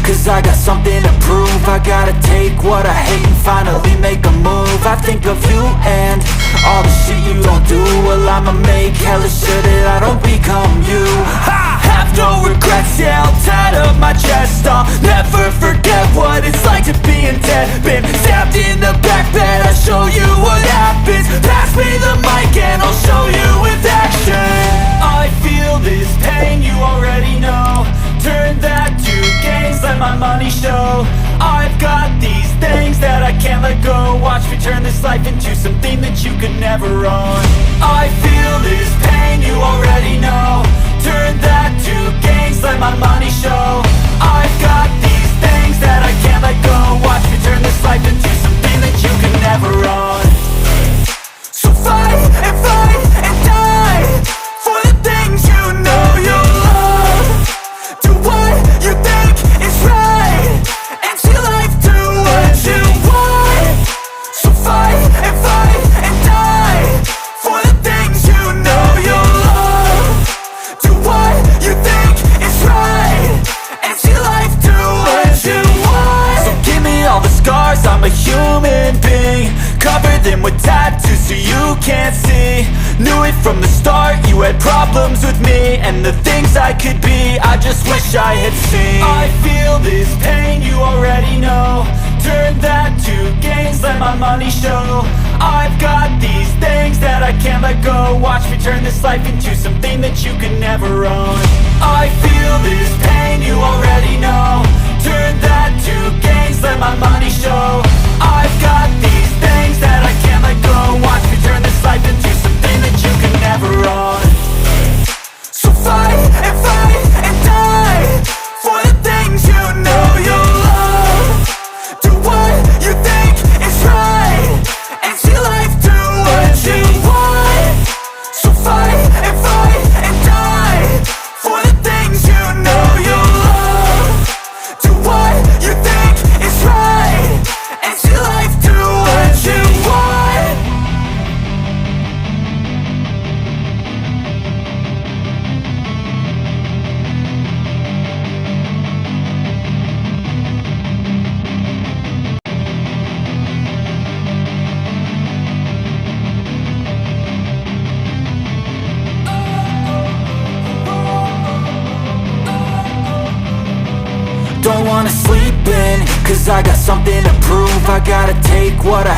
cause I got something to prove. I gotta take what I hate and finally make a move. I think of you and all the shit you don't do. Well, I'ma make hella sure that I don't become you. I have no regrets, yeah, I'll tie up my chest. I'll never forget what it's like to be in debt. Been stabbed in the back bed, I'll show you what happens. Pass me the mic and I'll show you with action. I feel this pain, you already know. Turn that to gains, let my money show. I've got these things that I can't let go. Watch me turn this life into something that you could never own. I feel this pain, you already know. Turn that to gains, let my money show. I've got these things that I can't let go. Watch me turn this life into something that you could never own. So fight and die for the things you know you love. Do what you think is right and see life do what you want. So fight and die for the things you know you love. Do what you think is right and see life do what you want. So give me all the scars, I'm a human being. Cover them with tattoos so you can't see. Knew it from the start, you had problems with me and the things I could be, I just wish I had seen. I feel this pain, you already know. Turn that to gains, let my money show. I've got these things that I can't let go. Watch me turn this life into something that you could never own. I feel this pain, you already know. Turn that to gains, let my money show. I've got these things that I can't let go. Watch me turn this life into something that you could never own. So fight and die for the things you know you love. Do what you think is right and see life do what you want. So fight and die for the things you know you love. Do what you think is right and see life do what you want. Don't wanna sleep in, cause I got something to prove. I gotta take what I